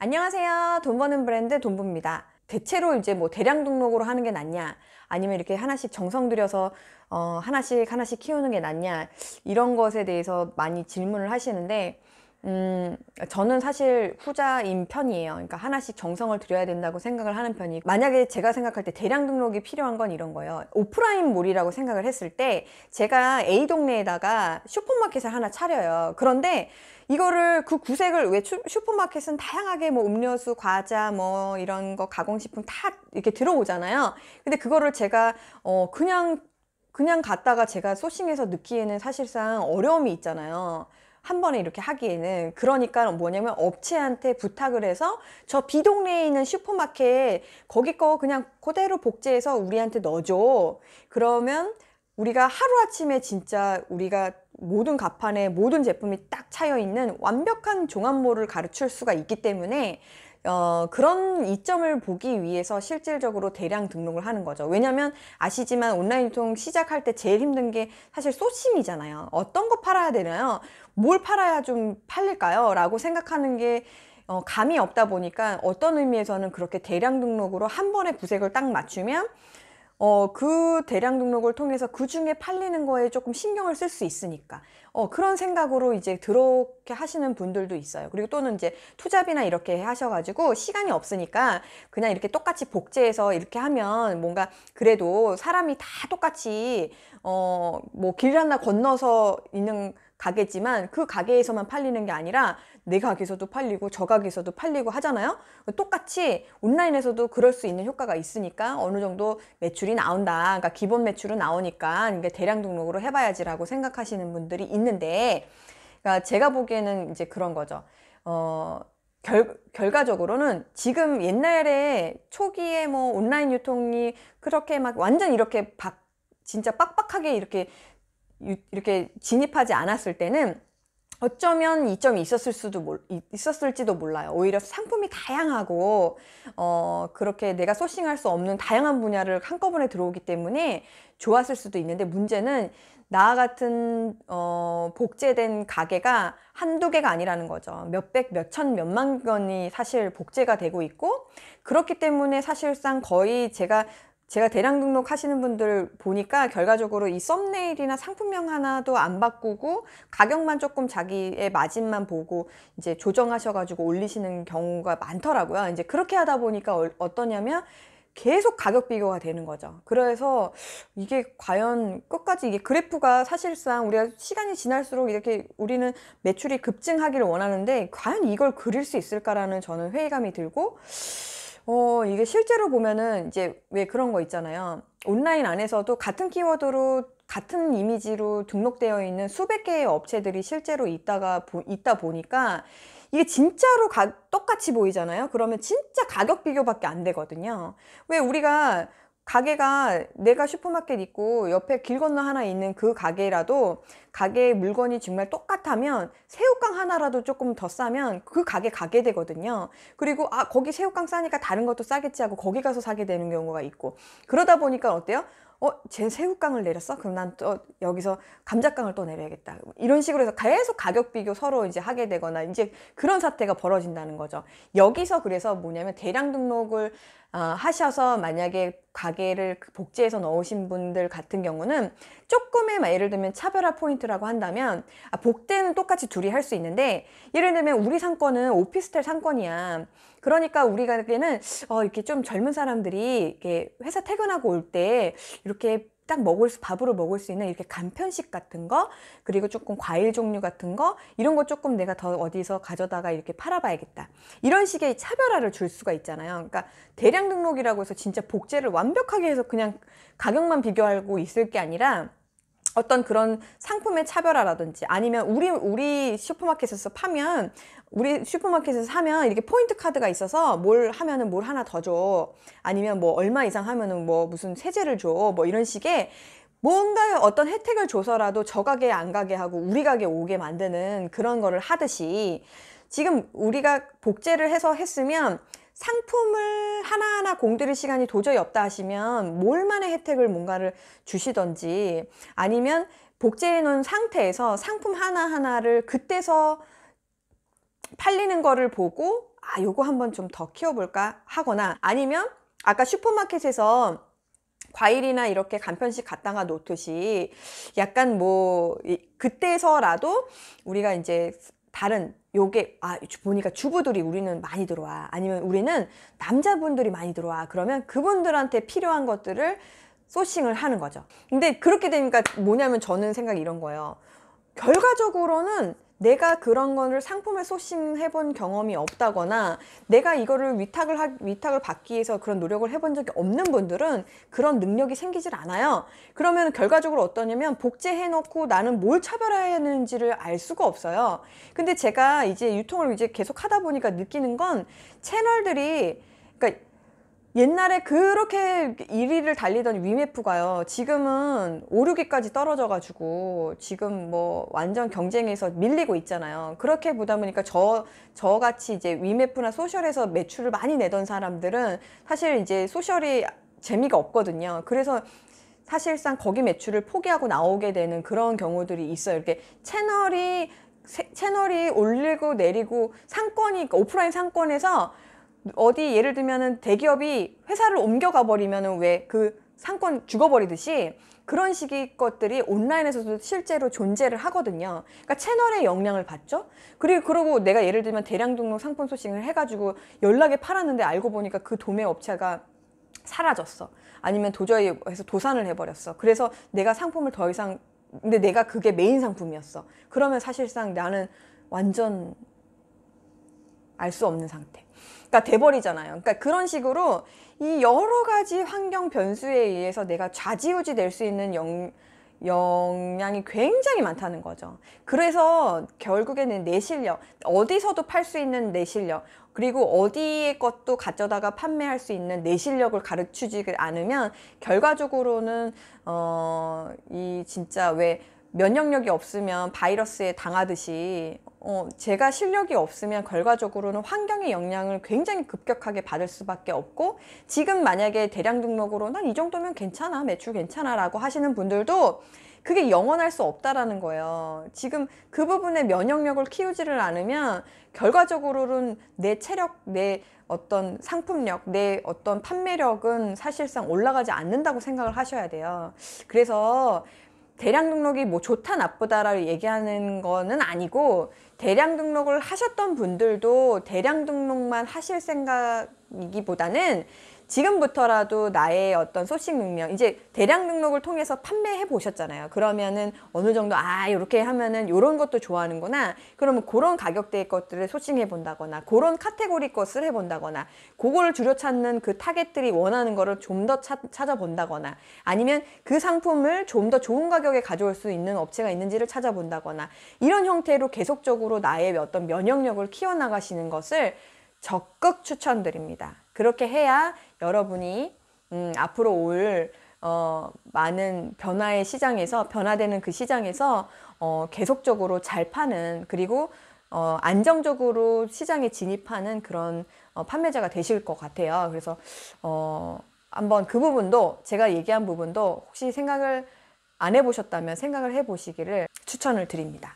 안녕하세요. 돈 버는 브랜드 돈부입니다. 대체로 이제 뭐 대량 등록으로 하는 게 낫냐, 아니면 이렇게 하나씩 정성 들여서 하나씩 키우는 게 낫냐, 이런 것에 대해서 많이 질문을 하시는데, 저는 사실 후자인 편이에요. 그러니까 하나씩 정성을 들여야 된다고 생각을 하는 편이고, 만약에 제가 생각할 때 대량 등록이 필요한 건 이런 거예요. 오프라인 몰이라고 생각을 했을 때, 제가 A 동네에다가 슈퍼마켓을 하나 차려요. 그런데 이거를 그 구색을, 왜 슈퍼마켓은 다양하게 뭐 음료수, 과자, 뭐 이런 거 가공식품 다 이렇게 들어오잖아요. 근데 그거를 제가 그냥 갔다가 제가 소싱해서 넣기에는 사실상 어려움이 있잖아요. 한 번에 이렇게 하기에는. 그러니까 뭐냐면 업체한테 부탁을 해서 저 B 동네에 있는 슈퍼마켓 거기 거 그냥 그대로 복제해서 우리한테 넣어줘. 그러면 우리가 하루아침에 진짜 우리가 모든 가판에 모든 제품이 딱 차여 있는 완벽한 종합몰을 가르칠 수가 있기 때문에 그런 이점을 보기 위해서 실질적으로 대량 등록을 하는 거죠. 왜냐면 아시지만 온라인 유통 시작할 때 제일 힘든 게 사실 소싱이잖아요. 어떤 거 팔아야 되나요? 뭘 팔아야 좀 팔릴까요? 라고 생각하는 게 감이 없다 보니까 어떤 의미에서는 그렇게 대량 등록으로 한 번에 구색을 딱 맞추면 그 대량 등록을 통해서 그 중에 팔리는 거에 조금 신경을 쓸 수 있으니까 그런 생각으로 이제 그렇게 하시는 분들도 있어요. 그리고 또는 이제 투잡이나 이렇게 하셔가지고 시간이 없으니까 그냥 이렇게 똑같이 복제해서 이렇게 하면 뭔가 그래도 사람이 다 똑같이 뭐 길 하나 건너서 있는 가게지만 그 가게에서만 팔리는 게 아니라 내 가게에서도 팔리고 저 가게에서도 팔리고 하잖아요. 똑같이 온라인에서도 그럴 수 있는 효과가 있으니까 어느 정도 매출이 나온다. 그러니까 기본 매출은 나오니까 이게 대량 등록으로 해봐야지라고 생각하시는 분들이 있는데, 그러니까 제가 보기에는 이제 그런 거죠. 결과적으로는 지금 옛날에 초기에 뭐 온라인 유통이 그렇게 막 완전 이렇게 진짜 빡빡하게 이렇게 진입하지 않았을 때는 어쩌면 이점이 있었을지도 몰라요. 오히려 상품이 다양하고 그렇게 내가 소싱할 수 없는 다양한 분야를 한꺼번에 들어오기 때문에 좋았을 수도 있는데, 문제는 나 같은 복제된 가게가 한두 개가 아니라는 거죠. 몇백, 몇천, 몇만 건이 사실 복제가 되고 있고, 그렇기 때문에 사실상 거의 제가 대량 등록 하시는 분들 보니까 결과적으로 이 썸네일이나 상품명 하나도 안 바꾸고 가격만 조금 자기의 마진만 보고 이제 조정하셔가지고 올리시는 경우가 많더라고요. 이제 그렇게 하다 보니까 어떠냐면 계속 가격 비교가 되는 거죠. 그래서 이게 과연 끝까지, 이게 그래프가 사실상 우리가 시간이 지날수록 이렇게 우리는 매출이 급증하기를 원하는데 과연 이걸 그릴 수 있을까라는 저는 회의감이 들고, 이게 실제로 보면은 이제 왜 그런 거 있잖아요. 온라인 안에서도 같은 키워드로 같은 이미지로 등록되어 있는 수백 개의 업체들이 실제로 있다 보니까 이게 진짜로 똑같이 보이잖아요. 그러면 진짜 가격 비교밖에 안 되거든요. 왜 우리가 가게가, 내가 슈퍼마켓 있고 옆에 길 건너 하나 있는 그 가게라도 가게 물건이 정말 똑같다면 새우깡 하나라도 조금 더 싸면 그 가게 가게 되거든요. 그리고 거기 새우깡 싸니까 다른 것도 싸겠지 하고 거기 가서 사게 되는 경우가 있고, 그러다 보니까 어때요? 쟤 새우깡을 내렸어? 그럼 난 또 여기서 감자깡을 또 내려야겠다. 이런 식으로 해서 계속 가격 비교 서로 이제 하게 되거나 이제 그런 사태가 벌어진다는 거죠. 여기서 그래서 뭐냐면 대량 등록을 하셔서 만약에 가게를 복제해서 넣으신 분들 같은 경우는 조금의 예를 들면 차별화 포인트라고 한다면, 복제는 똑같이 둘이 할 수 있는데, 예를 들면 우리 상권은 오피스텔 상권이야. 그러니까 우리 가게는 이렇게 좀 젊은 사람들이 이렇게 회사 퇴근하고 올 때 이렇게 딱 밥으로 먹을 수 있는 이렇게 간편식 같은 거, 그리고 조금 과일 종류 같은 거, 이런 거 조금 내가 더 어디서 가져다가 이렇게 팔아봐야겠다. 이런 식의 차별화를 줄 수가 있잖아요. 그러니까 대량 등록이라고 해서 진짜 복제를 완벽하게 해서 그냥 가격만 비교하고 있을 게 아니라 어떤 그런 상품의 차별화라든지, 아니면 우리 슈퍼마켓에서 우리 슈퍼마켓에서 사면 이렇게 포인트 카드가 있어서 뭘 하면은 뭘 하나 더 줘. 아니면 뭐 얼마 이상 하면은 뭐 무슨 세제를 줘. 뭐 이런 식의 뭔가 어떤 혜택을 줘서라도 저 가게 안 가게 하고 우리 가게 오게 만드는 그런 거를 하듯이, 지금 우리가 복제를 해서 했으면 상품을 하나하나 공들일 시간이 도저히 없다 하시면 몰만의 혜택을 뭔가를 주시던지, 아니면 복제해 놓은 상태에서 상품 하나하나를 그때서 팔리는 거를 보고 아, 요거 한번 좀 더 키워볼까 하거나, 아니면 아까 슈퍼마켓에서 과일이나 이렇게 간편식 갖다가 놓듯이 약간 뭐 그때서라도 우리가 이제 다른 요게 보니까 주부들이 우리는 많이 들어와, 아니면 우리는 남자분들이 많이 들어와, 그러면 그분들한테 필요한 것들을 소싱을 하는 거죠. 근데 그렇게 되니까 뭐냐면 저는 생각이 이런 거예요. 결과적으로는 내가 그런 거를 상품을 소싱해 본 경험이 없다거나 내가 이거를 위탁을 받기 위해서 그런 노력을 해본 적이 없는 분들은 그런 능력이 생기질 않아요. 그러면 결과적으로 어떠냐면 복제해 놓고 나는 뭘 차별해야 하는지를 알 수가 없어요. 근데 제가 이제 유통을 이제 계속 하다 보니까 느끼는 건 채널들이, 그러니까 옛날에 그렇게 1위를 달리던 위메프가요, 지금은 5, 6위까지 떨어져 가지고 지금 뭐 완전 경쟁에서 밀리고 있잖아요. 그렇게 보다 보니까 저같이 이제 위메프나 소셜에서 매출을 많이 내던 사람들은 사실 이제 소셜이 재미가 없거든요. 그래서 사실상 거기 매출을 포기하고 나오게 되는 그런 경우들이 있어요. 이렇게 채널이 올리고 내리고 상권이, 그러니까 오프라인 상권에서 어디 예를 들면은 대기업이 회사를 옮겨가 버리면은 왜 그 상권 죽어버리듯이 그런 식의 것들이 온라인에서도 실제로 존재를 하거든요. 그러니까 채널의 영향을 받죠. 그러고 내가 예를 들면 대량 등록 상품 소싱을 해가지고 연락에 팔았는데 알고 보니까 그 도매 업체가 사라졌어. 아니면 도저히 해서 도산을 해버렸어. 그래서 내가 상품을 더 이상, 근데 내가 그게 메인 상품이었어. 그러면 사실상 나는 완전 알 수 없는 상태. 그러니까 돼버리잖아요. 그러니까 그런 식으로 이 여러 가지 환경 변수에 의해서 내가 좌지우지 될 수 있는 영향이 굉장히 많다는 거죠. 그래서 결국에는 내 실력, 어디서도 팔 수 있는 내 실력, 그리고 어디의 것도 가져다가 판매할 수 있는 내 실력을 가르치지 않으면 결과적으로는 이 진짜 왜 면역력이 없으면 바이러스에 당하듯이 제가 실력이 없으면 결과적으로는 환경의 영향을 굉장히 급격하게 받을 수밖에 없고, 지금 만약에 대량 등록으로 난 이 정도면 괜찮아, 매출 괜찮아 라고 하시는 분들도 그게 영원할 수 없다라는 거예요. 지금 그 부분에 면역력을 키우지를 않으면 결과적으로는 내 체력, 내 어떤 상품력, 내 어떤 판매력은 사실상 올라가지 않는다고 생각을 하셔야 돼요. 그래서 대량 등록이 뭐 좋다 나쁘다라고 얘기하는 거는 아니고, 대량 등록을 하셨던 분들도 대량 등록만 하실 생각이기보다는 지금부터라도 나의 어떤 소싱 능력, 이제 대량 등록을 통해서 판매해 보셨잖아요. 그러면은 어느 정도 이렇게 하면은 이런 것도 좋아하는구나. 그러면 그런 가격대의 것들을 소싱해 본다거나, 그런 카테고리 것을 해 본다거나, 그걸 주로 찾는 그 타겟들이 원하는 거를 좀 더 찾아본다거나, 아니면 그 상품을 좀 더 좋은 가격에 가져올 수 있는 업체가 있는지를 찾아본다거나, 이런 형태로 계속적으로 나의 어떤 면역력을 키워나가시는 것을 적극 추천드립니다. 그렇게 해야 여러분이 앞으로 올 많은 변화의 시장에서, 변화되는 그 시장에서 계속적으로 잘 파는, 그리고 안정적으로 시장에 진입하는 그런 판매자가 되실 것 같아요. 그래서 한번 그 부분도, 제가 얘기한 부분도 혹시 생각을 안 해보셨다면 생각을 해보시기를 추천을 드립니다.